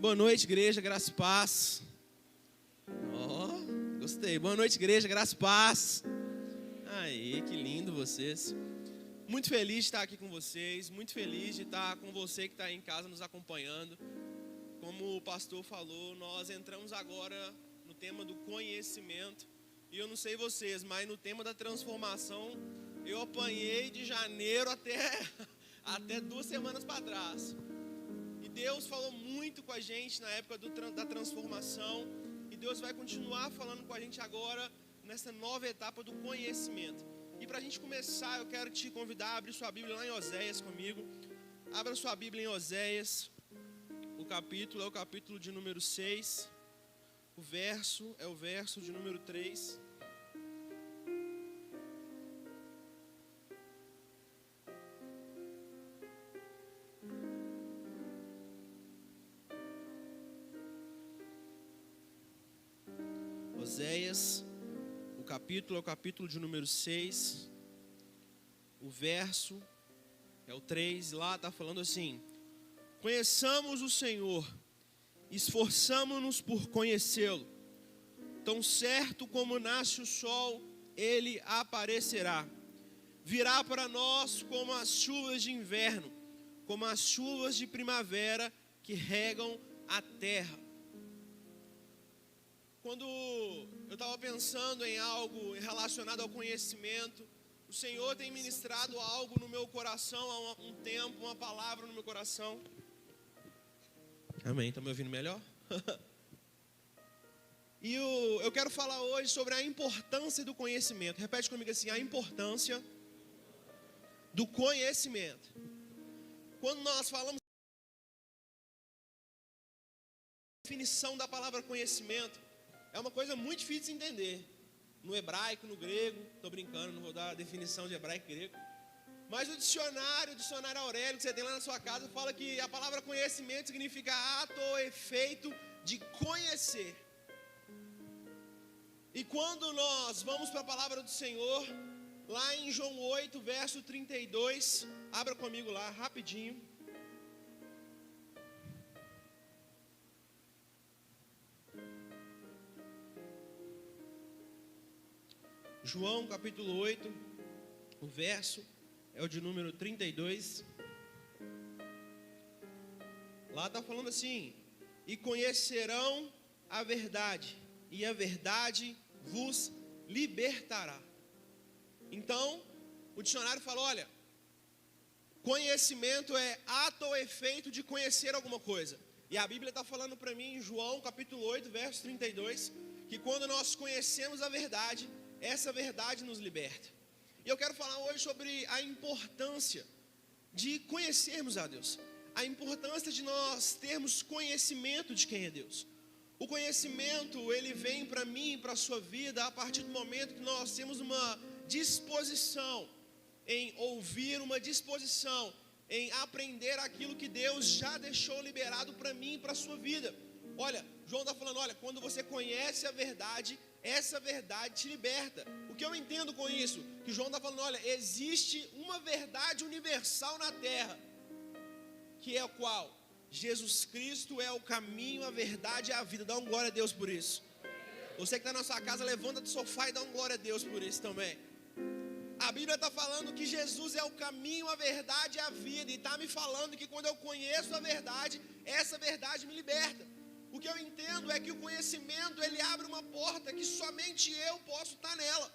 Boa noite, igreja, graça e paz. Gostei. Boa noite, igreja, graça e paz. Aí, que lindo vocês. Muito feliz de estar aqui com vocês, muito feliz de estar com você que está aí em casa nos acompanhando. Como o pastor falou, nós entramos agora no tema do conhecimento. E eu não sei vocês, mas no tema da transformação, eu apanhei de janeiro até 2 semanas para trás. E Deus falou muito com a gente na época da transformação. E Deus vai continuar falando com a gente agora, nessa nova etapa do conhecimento. E para a gente começar, eu quero te convidar a abrir sua Bíblia lá em Oséias comigo. Abra sua Bíblia em Oséias. O capítulo é o capítulo de número 6. O verso é o verso de número 3. Oséias, o capítulo é o capítulo de número 6. O verso é o 3. Lá está falando assim: conheçamos o Senhor, esforçamo-nos por conhecê-lo. Tão certo como nasce o sol, ele aparecerá. Virá para nós como as chuvas de inverno, como as chuvas de primavera que regam a terra. Quando eu estava pensando em algo relacionado ao conhecimento, o Senhor tem ministrado algo no meu coração há um tempo, uma palavra no meu coração. Amém, estão me ouvindo melhor? E eu quero falar hoje sobre a importância do conhecimento. Repete comigo assim: a importância do conhecimento. Quando nós falamos da definição da palavra conhecimento, é uma coisa muito difícil de entender. No hebraico, no grego, estou brincando, não vou dar a definição de hebraico e grego. Mas o dicionário Aurélio que você tem lá na sua casa, fala que a palavra conhecimento significa ato ou efeito de conhecer. E quando nós vamos para a palavra do Senhor, lá em João 8, verso 32, abra comigo lá, rapidinho. João capítulo 8, o verso é o de número 32. Lá está falando assim: e conhecerão a verdade, e a verdade vos libertará. Então, o dicionário fala: olha, conhecimento é ato ou efeito de conhecer alguma coisa. E a Bíblia está falando para mim em João capítulo 8, verso 32, que quando nós conhecemos a verdade, essa verdade nos liberta. E eu quero falar hoje sobre a importância de conhecermos a Deus. A importância de nós termos conhecimento de quem é Deus. O conhecimento, ele vem para mim e para a sua vida a partir do momento que nós temos uma disposição em ouvir, uma disposição em aprender aquilo que Deus já deixou liberado para mim e para a sua vida. Olha, João está falando, olha, quando você conhece a verdade, essa verdade te liberta. O que eu entendo com isso? Que João está falando, olha, existe uma verdade universal na terra, que é o qual? Jesus Cristo é o caminho, a verdade e a vida. Dá um glória a Deus por isso. Você que está na sua casa, levanta do sofá e dá um glória a Deus por isso também. A Bíblia está falando que Jesus é o caminho, a verdade e a vida. E está me falando que quando eu conheço a verdade, essa verdade me liberta. O que eu entendo é que o conhecimento, ele abre uma porta que somente eu posso estar nela.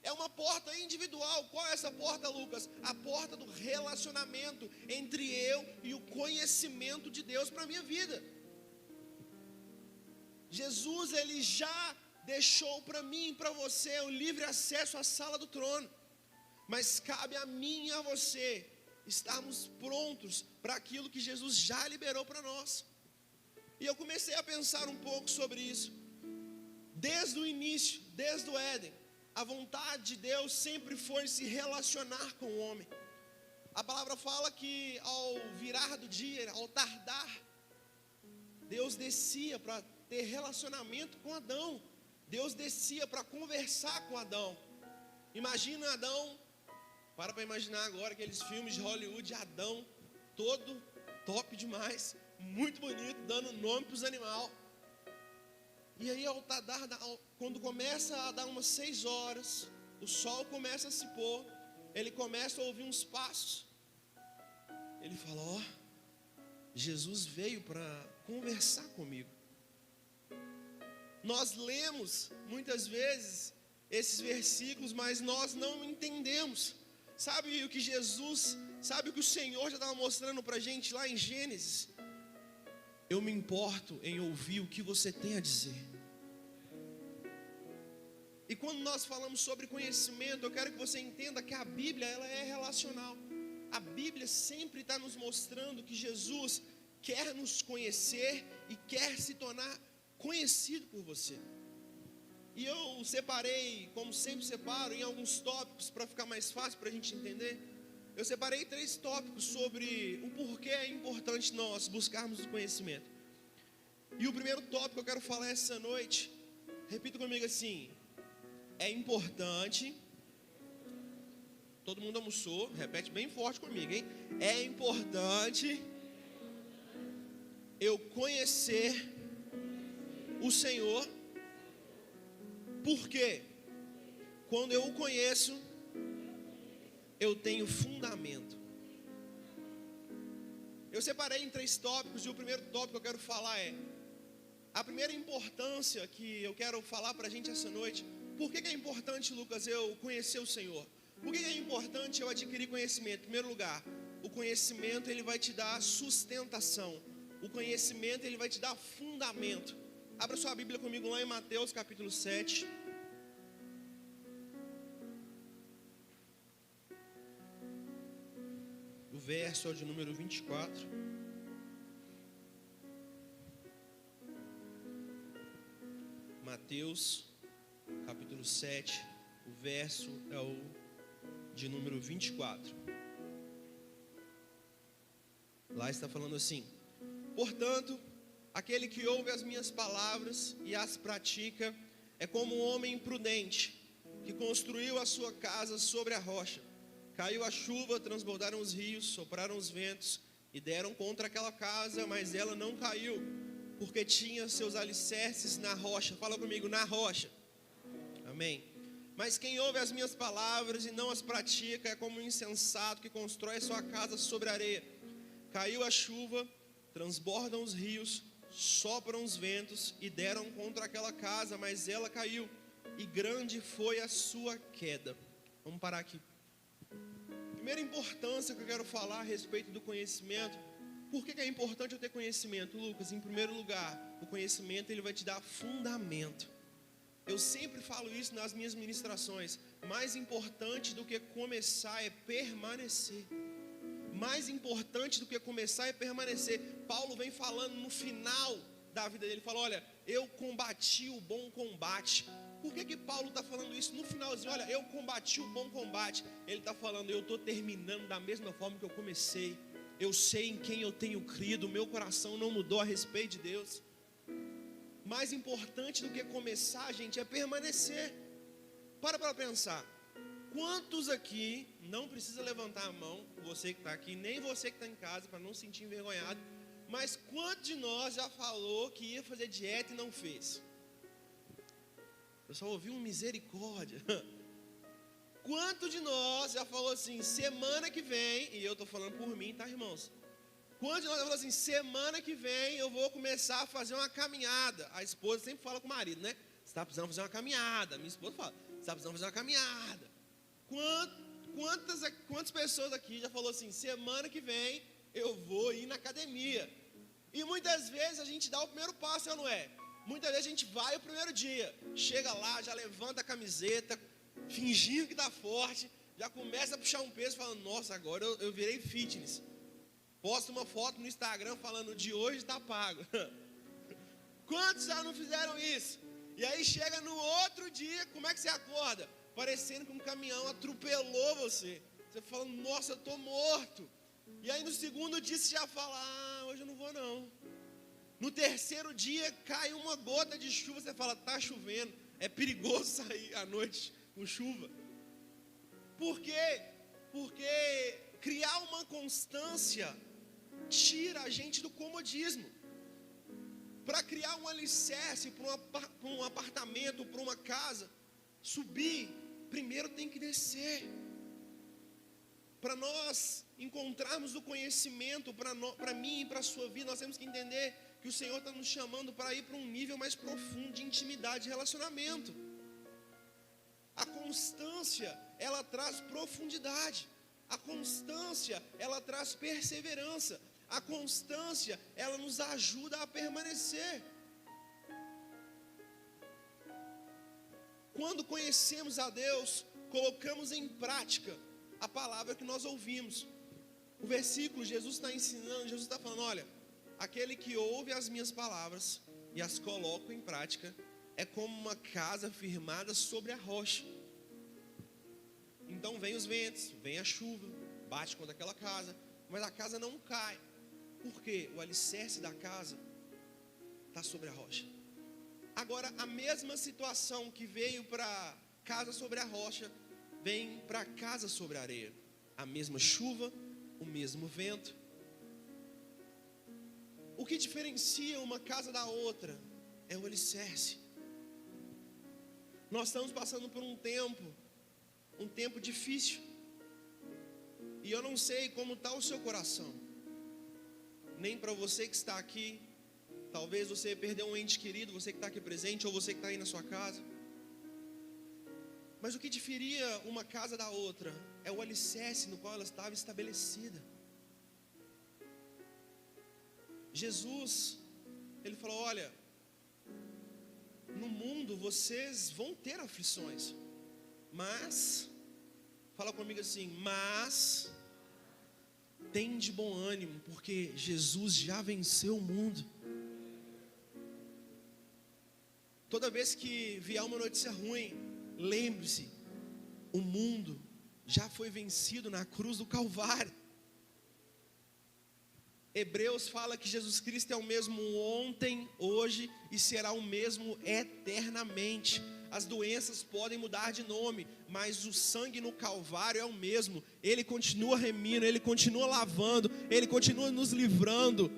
É uma porta individual. Qual é essa porta, Lucas? A porta do relacionamento entre eu e o conhecimento de Deus para a minha vida. Jesus, ele já deixou para mim e para você o livre acesso à sala do trono. Mas cabe a mim e a você estarmos prontos para aquilo que Jesus já liberou para nós. E eu comecei a pensar um pouco sobre isso. Desde o início, desde o Éden, a vontade de Deus sempre foi se relacionar com o homem. A palavra fala que ao virar do dia, ao tardar, Deus descia para ter relacionamento com Adão. Deus descia para conversar com Adão. Imagina Adão, para imaginar agora aqueles filmes de Hollywood, Adão, todo top demais, muito bonito, dando nome para os animais. E aí, quando começa a dar umas 6 horas, o sol começa a se pôr, ele começa a ouvir uns passos. Ele fala: ó, Jesus veio para conversar comigo. Nós lemos muitas vezes esses versículos, mas nós não entendemos. Sabe o que sabe o que o Senhor já estava mostrando para a gente lá em Gênesis? Eu me importo em ouvir o que você tem a dizer. E quando nós falamos sobre conhecimento, eu quero que você entenda que a Bíblia, ela é relacional. A Bíblia sempre está nos mostrando que Jesus quer nos conhecer e quer se tornar conhecido por você. E eu separei, como sempre separo, em alguns tópicos, para ficar mais fácil para a gente entender. Eu separei 3 tópicos sobre o porquê é importante nós buscarmos o conhecimento. E o primeiro tópico que eu quero falar essa noite, repita comigo assim: é importante. Todo mundo almoçou, repete bem forte comigo, hein? É importante eu conhecer o Senhor, porque quando eu o conheço, eu tenho fundamento. Eu separei em 3 tópicos, e o primeiro tópico que eu quero falar é a primeira importância que eu quero falar para a gente essa noite. Por que é importante, Lucas, eu conhecer o Senhor? Por que é importante eu adquirir conhecimento? Em primeiro lugar, o conhecimento ele vai te dar sustentação. O conhecimento ele vai te dar fundamento. Abra sua Bíblia comigo lá em Mateus capítulo 7. O verso é o de número 24. Mateus capítulo 7, o verso é o de número 24. Lá está falando assim: portanto, aquele que ouve as minhas palavras e as pratica é como um homem imprudente que construiu a sua casa sobre a rocha. Caiu a chuva, transbordaram os rios, sopraram os ventos e deram contra aquela casa, mas ela não caiu, porque tinha seus alicerces na rocha. Fala comigo: na rocha. Amém. Mas quem ouve as minhas palavras e não as pratica é como um insensato que constrói sua casa sobre areia. Caiu a chuva, transbordam os rios, sopram os ventos e deram contra aquela casa, mas ela caiu, e grande foi a sua queda. Vamos parar aqui. Primeira importância que eu quero falar a respeito do conhecimento. Por que é importante eu ter conhecimento, Lucas? Em primeiro lugar, o conhecimento ele vai te dar fundamento. Eu sempre falo isso nas minhas ministrações. Mais importante do que começar é permanecer. Mais importante do que começar é permanecer. Paulo vem falando no final da vida dele. Ele fala: olha, eu combati o bom combate. Por que Paulo está falando isso no finalzinho? Olha, eu combati o bom combate. Ele está falando: eu estou terminando da mesma forma que eu comecei. Eu sei em quem eu tenho crido. Meu coração não mudou a respeito de Deus. Mais importante do que começar, gente, é permanecer. Para pensar. Quantos aqui, não precisa levantar a mão, você que está aqui, nem você que está em casa, para não se sentir envergonhado, mas quantos de nós já falou que ia fazer dieta e não fez? Eu só ouvi um misericórdia. Quanto de nós já falou assim: semana que vem, e eu estou falando por mim, tá, irmãos? Quantos de nós já falou assim: semana que vem eu vou começar a fazer uma caminhada? A esposa sempre fala com o marido, né? Você está precisando fazer uma caminhada. Minha esposa fala: você está precisando fazer uma caminhada. Quantas pessoas aqui já falou assim: semana que vem eu vou ir na academia? E muitas vezes a gente dá o primeiro passo, não é? Muitas vezes a gente vai o primeiro dia, chega lá, já levanta a camiseta, fingindo que está forte, já começa a puxar um peso, falando: nossa, agora eu virei fitness. Posta uma foto no Instagram falando: de hoje está pago. Quantos já não fizeram isso? E aí chega no outro dia, como é que você acorda? Parecendo que um caminhão atropelou você. Você fala: nossa, eu estou morto. E aí no segundo dia você já fala: ah, hoje eu não vou não. No terceiro dia cai uma gota de chuva, você fala: está chovendo, é perigoso sair à noite com chuva. Por quê? Porque criar uma constância tira a gente do comodismo. Para criar um alicerce para um apartamento, para uma casa, subir, primeiro tem que descer. Para nós encontrarmos o conhecimento, para mim e para a sua vida, nós temos que entender que o Senhor está nos chamando para ir para um nível mais profundo de intimidade e relacionamento. A constância, ela traz profundidade. A constância, ela traz perseverança. A constância, ela nos ajuda a permanecer. Quando conhecemos a Deus, colocamos em prática a palavra que nós ouvimos. O versículo, Jesus está ensinando, Jesus está falando, olha, aquele que ouve as minhas palavras e as coloca em prática, é como uma casa firmada sobre a rocha. Então vem os ventos, vem a chuva, bate contra aquela casa, mas a casa não cai. Por quê? O alicerce da casa está sobre a rocha. Agora, a mesma situação que veio para casa sobre a rocha, vem para casa sobre a areia. A mesma chuva, o mesmo vento. O que diferencia uma casa da outra é o alicerce. Nós estamos passando por um tempo difícil. E eu não sei como está o seu coração. Nem para você que está aqui. Talvez você perdeu um ente querido, você que está aqui presente, ou você que está aí na sua casa. Mas o que diferia uma casa da outra é o alicerce no qual ela estava estabelecida. Jesus, ele falou, olha, no mundo vocês vão ter aflições, mas, fala comigo assim, mas tem de bom ânimo, porque Jesus já venceu o mundo. Toda vez que vier uma notícia ruim, lembre-se, o mundo já foi vencido na cruz do Calvário. Hebreus fala que Jesus Cristo é o mesmo ontem, hoje e será o mesmo eternamente. As doenças podem mudar de nome, mas o sangue no Calvário é o mesmo. Ele continua remindo, Ele continua lavando, Ele continua nos livrando.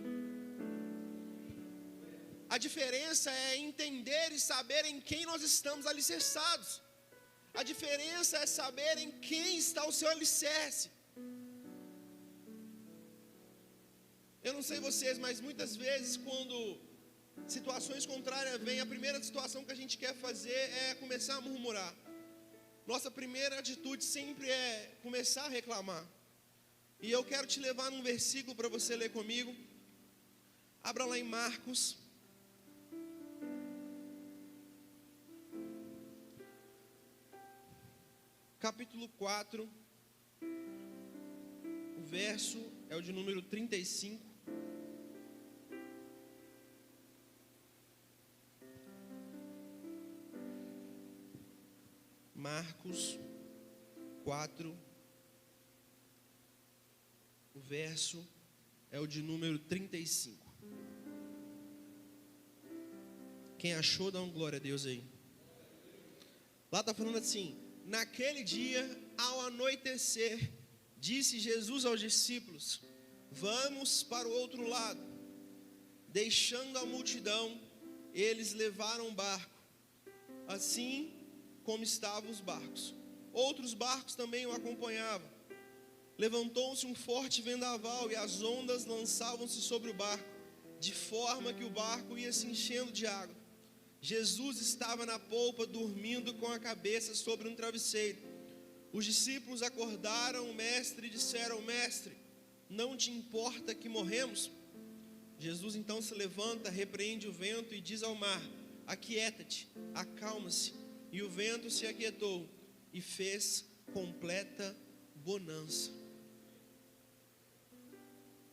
A diferença é entender e saber em quem nós estamos alicerçados. A diferença é saber em quem está o seu alicerce. Eu não sei vocês, mas muitas vezes quando situações contrárias vêm, a primeira situação que a gente quer fazer é começar a murmurar. Nossa primeira atitude sempre é começar a reclamar. E eu quero te levar num versículo para você ler comigo. Abra lá em Marcos. Capítulo 4. O verso é o de número 35. Marcos 4, o verso é o de número 35. Quem achou, dá uma glória a Deus aí. Lá está falando assim: naquele dia, ao anoitecer, disse Jesus aos discípulos: vamos para o outro lado. Deixando a multidão, eles levaram o barco, assim como estavam os barcos. Outros barcos também o acompanhavam. Levantou-se um forte vendaval e as ondas lançavam-se sobre o barco, de forma que o barco ia se enchendo de água. Jesus estava na polpa, dormindo com a cabeça sobre um travesseiro. Os discípulos acordaram o mestre e disseram: mestre, não te importa que morremos? Jesus então se levanta, repreende o vento e diz ao mar: aquieta-te, acalma-se. E o vento se aquietou e fez completa bonança.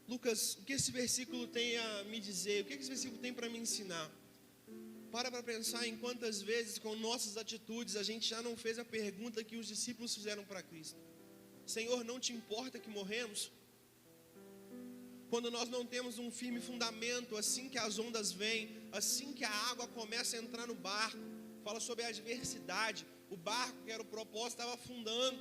Lucas, o que esse versículo tem a me dizer? O que esse versículo tem para me ensinar? Para pensar em quantas vezes com nossas atitudes a gente já não fez a pergunta que os discípulos fizeram para Cristo: Senhor, não te importa que morremos? Quando nós não temos um firme fundamento, assim que as ondas vêm, assim que a água começa a entrar no barco, fala sobre a adversidade. O barco, que era o propósito, estava afundando.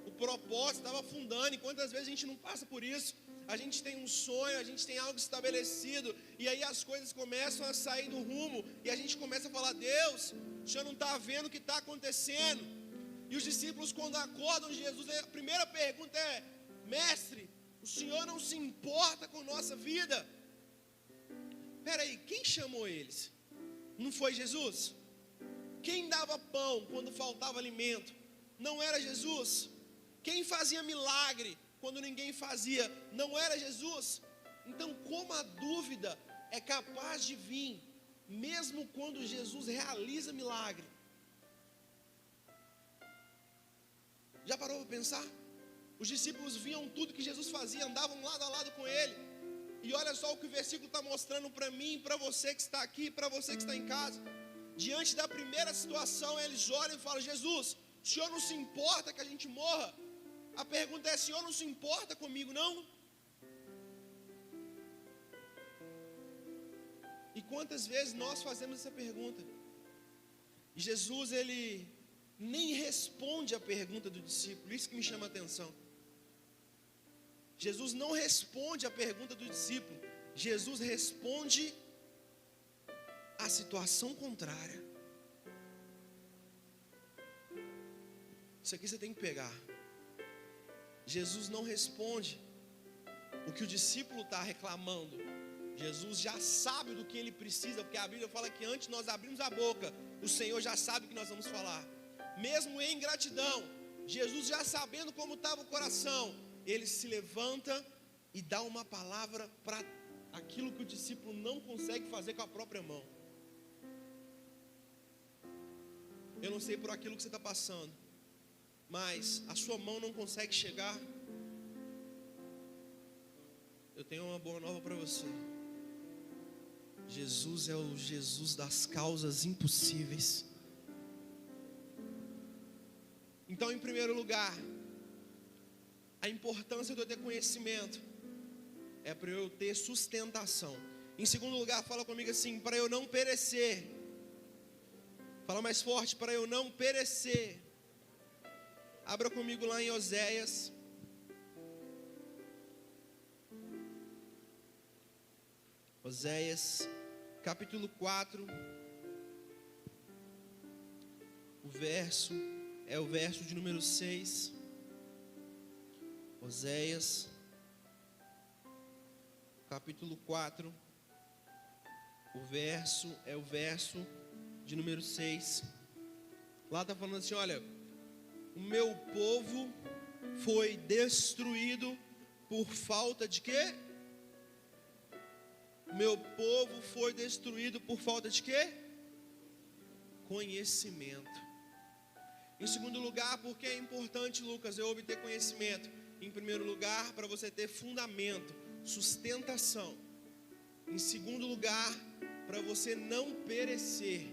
O propósito estava afundando. E quantas vezes a gente não passa por isso? a gente tem um sonho, a gente tem algo estabelecido, e aí as coisas começam a sair do rumo, e a gente começa a falar: Deus, o Senhor não está vendo o que está acontecendo. E os discípulos, quando acordam de Jesus, a primeira pergunta é: Mestre, o Senhor não se importa com nossa vida? Peraí, quem chamou eles? Não foi Jesus? Quem dava pão quando faltava alimento? Não era Jesus? Quem fazia milagre quando ninguém fazia? Não era Jesus? Então, como a dúvida é capaz de vir, mesmo quando Jesus realiza milagre? Já parou para pensar? Os discípulos viam tudo que Jesus fazia, andavam lado a lado com Ele. E olha só o que o versículo está mostrando para mim, para você que está aqui, para você que está em casa. Diante da primeira situação, eles olham e falam: Jesus, o Senhor não se importa que a gente morra? A pergunta é: o Senhor não se importa comigo, não? E quantas vezes nós fazemos essa pergunta? E Jesus, Ele nem responde a pergunta do discípulo. Isso que me chama a atenção. Jesus não responde a pergunta do discípulo. Jesus responde a situação contrária. Isso aqui você tem que pegar. Jesus não responde o que o discípulo está reclamando. Jesus já sabe do que ele precisa, porque a Bíblia fala que antes nós abrimos a boca, o Senhor já sabe o que nós vamos falar. Mesmo em ingratidão, Jesus já sabendo como estava o coração, ele se levanta e dá uma palavra para aquilo que o discípulo não consegue fazer com a própria mão. Eu não sei por aquilo que você está passando, mas a sua mão não consegue chegar. Eu tenho uma boa nova para você. Jesus é o Jesus das causas impossíveis. Então, em primeiro lugar, a importância de eu ter conhecimento é para eu ter sustentação. Em segundo lugar, fala comigo assim: para eu não perecer. Fala mais forte: para eu não perecer. Abra comigo lá em Oséias. Oséias, capítulo 4. O verso é o verso de número 6. Oséias, capítulo 4. O verso é o verso de número 6. Lá está falando assim: olha, o meu povo foi destruído por falta de quê? Meu povo foi destruído por falta de quê? Conhecimento. Em segundo lugar, porque é importante, Lucas, eu obter conhecimento? Em primeiro lugar, para você ter fundamento, sustentação. Em segundo lugar, para você não perecer.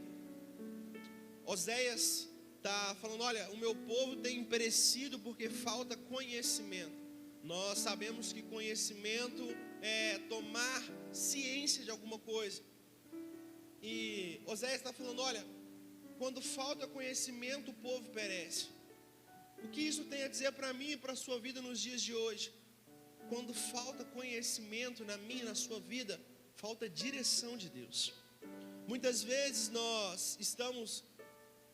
Oséias está falando: olha, o meu povo tem perecido porque falta conhecimento. Nós sabemos que conhecimento é tomar ciência de alguma coisa. E Oséias está falando: olha, quando falta conhecimento, o povo perece. O que isso tem a dizer para mim e para a sua vida nos dias de hoje? Quando falta conhecimento na minha e na sua vida, falta direção de Deus. Muitas vezes nós estamos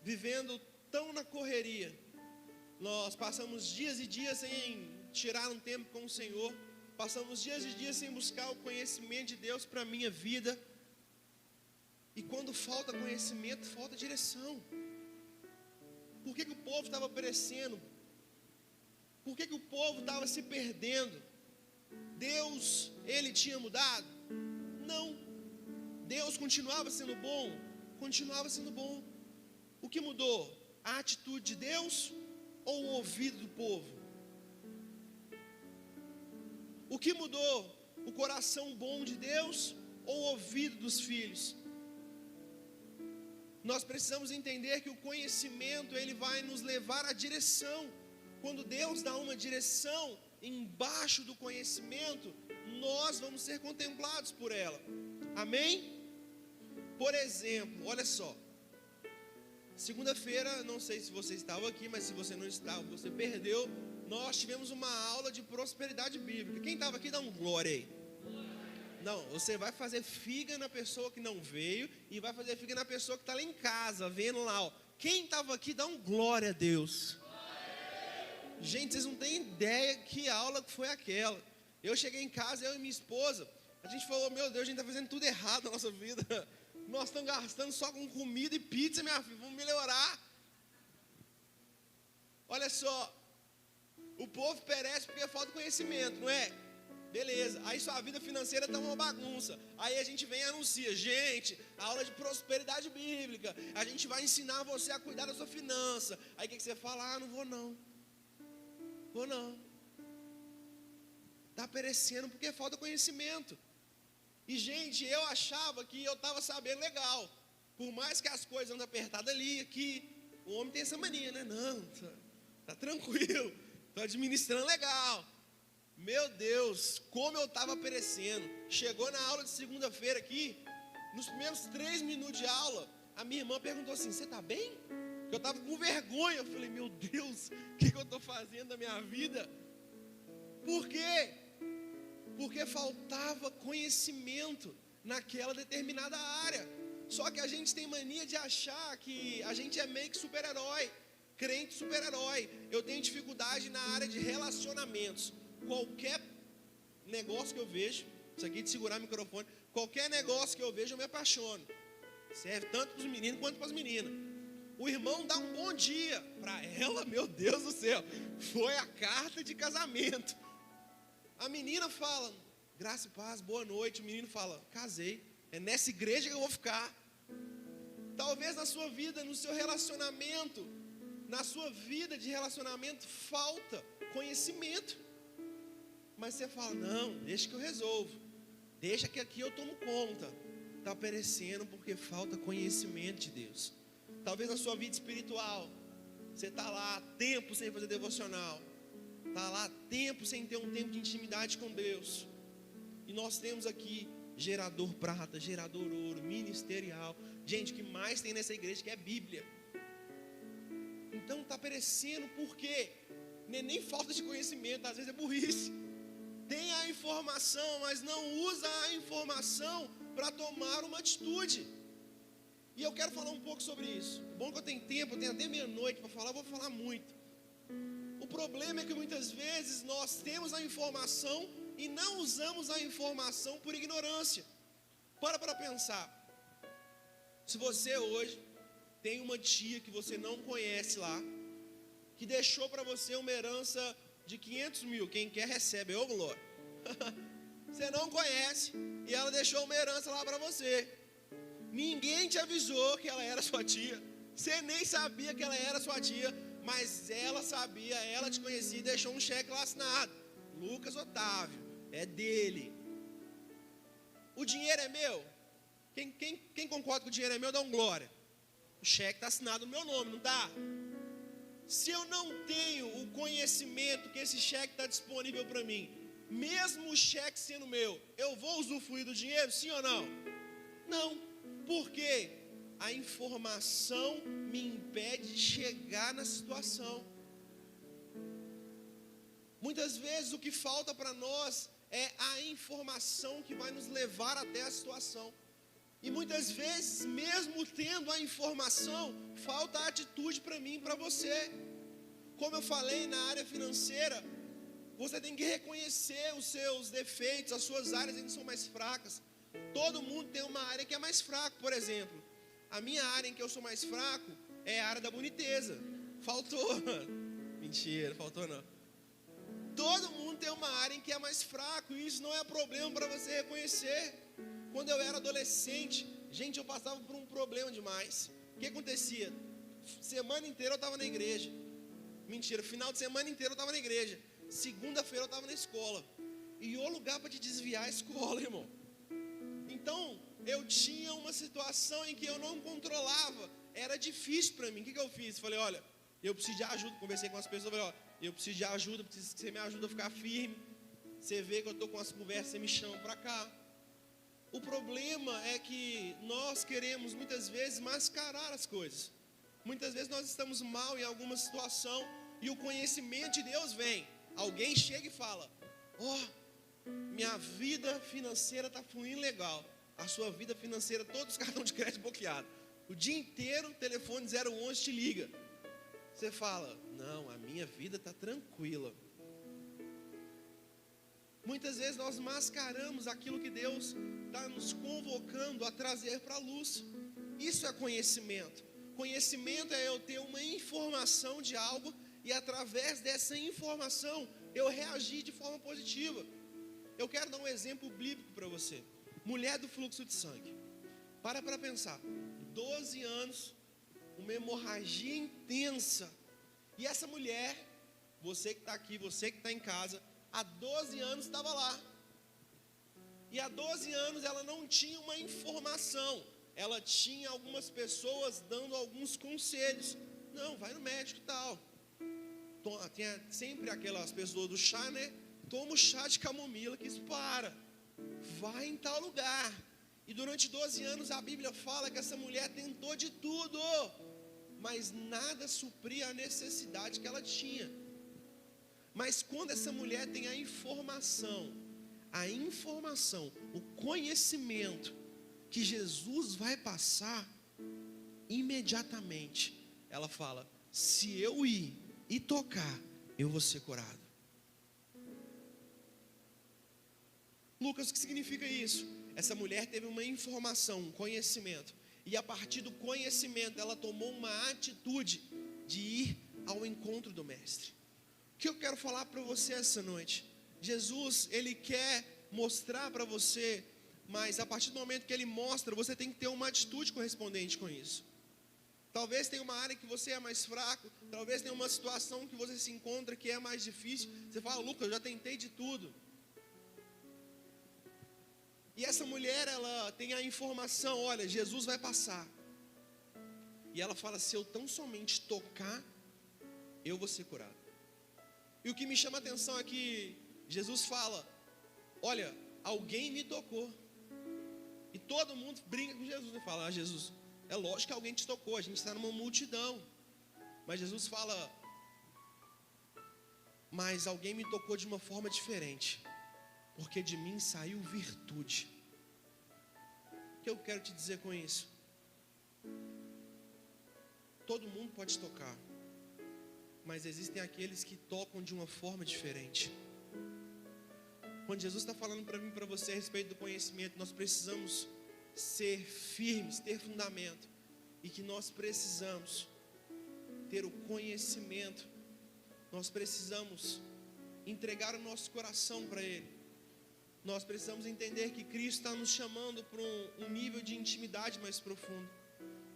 vivendo tão na correria, nós passamos dias e dias sem tirar um tempo com o Senhor, passamos dias e dias sem buscar o conhecimento de Deus para a minha vida. E quando falta conhecimento, falta direção. Por que o povo estava perecendo? Por que o povo estava se perdendo? Deus, Ele tinha mudado? Não. Deus continuava sendo bom? Continuava sendo bom. O que mudou? A atitude de Deus ou o ouvido do povo? O que mudou? O coração bom de Deus ou o ouvido dos filhos? Nós precisamos entender que o conhecimento, ele vai nos levar à direção. Quando Deus dá uma direção, embaixo do conhecimento, nós vamos ser contemplados por ela. Amém? Por exemplo, olha só. Segunda-feira, não sei se você estava aqui, mas se você não estava, você perdeu. nós tivemos uma aula de prosperidade bíblica. Quem estava aqui, dá um glória aí. Não, você vai fazer figa na pessoa que não veio e vai fazer figa na pessoa que está lá em casa, vendo lá, ó. Quem estava aqui, dá um glória a Deus. Gente, vocês não têm ideia que aula que foi aquela. Eu cheguei em casa, eu e minha esposa, a gente falou, meu Deus, a gente está fazendo tudo errado na nossa vida. Nós estamos gastando só com comida e pizza, minha filha, vamos melhorar. Olha só, o povo perece porque falta conhecimento, não é? Beleza, aí sua vida financeira está uma bagunça. Aí a gente vem e anuncia, gente, a aula de prosperidade bíblica, a gente vai ensinar você a cuidar da sua finança. Aí o que você fala? Ah, não vou não. Vou não. Está perecendo porque falta conhecimento. E gente, eu achava que eu estava sabendo legal. Por mais que as coisas andam apertadas ali, aqui, o homem tem essa mania, né? Não, tá tranquilo, estou administrando legal. Meu Deus, como eu estava perecendo. Chegou na aula de segunda-feira aqui, nos primeiros 3 minutos de aula, a minha irmã perguntou assim, você está bem? Porque eu estava com vergonha. Eu falei, meu Deus, o que eu estou fazendo da minha vida? Por quê? Porque faltava conhecimento naquela determinada área. Só que a gente tem mania de achar que a gente é meio que super-herói, crente super-herói. Eu tenho dificuldade na área de relacionamentos. Qualquer negócio que eu vejo, isso aqui de segurar o microfone, qualquer negócio que eu vejo eu me apaixono. Serve tanto para os meninos quanto para as meninas. O irmão dá um bom dia para ela, meu Deus do céu, foi a carta de casamento. A menina fala, graça e paz, boa noite. O menino fala, casei, é nessa igreja que eu vou ficar. Talvez na sua vida, no seu relacionamento, na sua vida de relacionamento, falta conhecimento. Mas você fala, não, deixa que eu resolvo, deixa que aqui eu tomo conta. Está perecendo porque falta conhecimento de Deus. Talvez na sua vida espiritual, você está lá tempo sem fazer devocional, está lá tempo sem ter um tempo de intimidade com Deus. E nós temos aqui gerador prata, gerador ouro, ministerial, gente, o que mais tem nessa igreja que é Bíblia. Então está perecendo porque não é nem falta de conhecimento, às vezes é burrice. Tem a informação, mas não usa a informação para tomar uma atitude. E eu quero falar um pouco sobre isso. Bom que eu tenho tempo, eu tenho até meia-noite para falar, vou falar muito. O problema é que muitas vezes nós temos a informação e não usamos a informação por ignorância. Para pensar. Se você hoje tem uma tia que você não conhece lá, que deixou para você uma herança de 500 mil, quem quer recebe, ô glória. Você não conhece e ela deixou uma herança lá para você. Ninguém te avisou que ela era sua tia. Você nem sabia que ela era sua tia, mas ela sabia, ela te conhecia e deixou um cheque lá assinado. Lucas Otávio, é dele. O dinheiro é meu? Quem concorda que o dinheiro é meu, dá um glória. O cheque está assinado no meu nome, não está? Se eu não tenho o conhecimento que esse cheque está disponível para mim, mesmo o cheque sendo meu, eu vou usufruir do dinheiro, sim ou não? Não, porque a informação me impede de chegar na situação. Muitas vezes o que falta para nós é a informação que vai nos levar até a situação. E muitas vezes, mesmo tendo a informação, falta a atitude para mim e para você. Como eu falei, na área financeira, você tem que reconhecer os seus defeitos, as suas áreas em que são mais fracas. Todo mundo tem uma área que é mais fraca. Por exemplo, a minha área em que eu sou mais fraco é a área da boniteza. Faltou. Mentira, faltou não. Todo mundo tem uma área em que é mais fraco, e isso não é problema para você reconhecer. Quando eu era adolescente, gente, eu passava por um problema demais. O que acontecia? Semana inteira eu estava na igreja. Mentira, final de semana inteira eu estava na igreja. Segunda-feira eu estava na escola. E o lugar para te desviar a escola, irmão. Então, eu tinha uma situação em que eu não controlava. Era difícil para mim. O que eu fiz? Falei, olha, eu preciso de ajuda. Conversei com as pessoas, falei, ó, eu preciso de ajuda, preciso que você me ajude a ficar firme. Você vê que eu estou com as conversas, você me chama para cá. O problema é que nós queremos muitas vezes mascarar as coisas. Muitas vezes nós estamos mal em alguma situação e o conhecimento de Deus vem. Alguém chega e fala: ó, minha vida financeira está fluindo legal. A sua vida financeira, todos os cartões de crédito bloqueados. O dia inteiro o telefone 011 te liga. Você fala: não, a minha vida está tranquila. Muitas vezes nós mascaramos aquilo que Deus está nos convocando a trazer para a luz. Isso é conhecimento. Conhecimento é eu ter uma informação de algo e através dessa informação eu reagir de forma positiva. Eu quero dar um exemplo bíblico para você. Mulher do fluxo de sangue. Para pensar. 12 anos, uma hemorragia intensa. E essa mulher, você que está aqui, você que está em casa, há 12 anos estava lá. E há 12 anos ela não tinha uma informação. Ela tinha algumas pessoas dando alguns conselhos. Não, vai no médico e tal. Tinha sempre aquelas pessoas do chá, né? Toma o chá de camomila que isso para. Vai em tal lugar. E durante 12 anos a Bíblia fala que essa mulher tentou de tudo, mas nada supria a necessidade que ela tinha. Mas quando essa mulher tem a informação, o conhecimento que Jesus vai passar, imediatamente ela fala: se eu ir e tocar, eu vou ser curado. Lucas, o que significa isso? Essa mulher teve uma informação, um conhecimento, e a partir do conhecimento ela tomou uma atitude de ir ao encontro do mestre. O que eu quero falar para você essa noite? Jesus, ele quer mostrar para você, mas a partir do momento que ele mostra, você tem que ter uma atitude correspondente com isso. Talvez tenha uma área que você é mais fraco, talvez tenha uma situação que você se encontra que é mais difícil. Você fala: Lucas, eu já tentei de tudo. E essa mulher, ela tem a informação: olha, Jesus vai passar. E ela fala: se eu tão somente tocar, eu vou ser curado. E o que me chama a atenção é que Jesus fala: olha, alguém me tocou. E todo mundo brinca com Jesus e fala: ah, Jesus, é lógico que alguém te tocou, a gente está numa multidão. Mas Jesus fala: mas alguém me tocou de uma forma diferente, porque de mim saiu virtude. O que eu quero te dizer com isso? Todo mundo pode tocar, mas existem aqueles que tocam de uma forma diferente. Quando Jesus está falando para mim e para você a respeito do conhecimento, nós precisamos ser firmes, ter fundamento, e que nós precisamos ter o conhecimento, nós precisamos entregar o nosso coração para Ele. Nós precisamos entender que Cristo está nos chamando para um nível de intimidade mais profundo.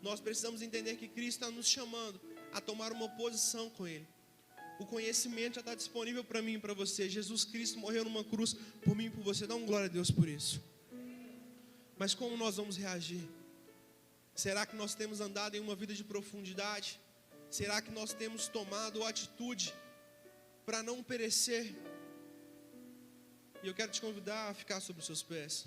Nós precisamos entender que Cristo está nos chamando a tomar uma posição com Ele. O conhecimento já está disponível para mim e para você. Jesus Cristo morreu numa cruz por mim e por você. Dá um glória a Deus por isso. Mas como nós vamos reagir? Será que nós temos andado em uma vida de profundidade? Será que nós temos tomado atitude para não perecer? E eu quero te convidar a ficar sobre os seus pés.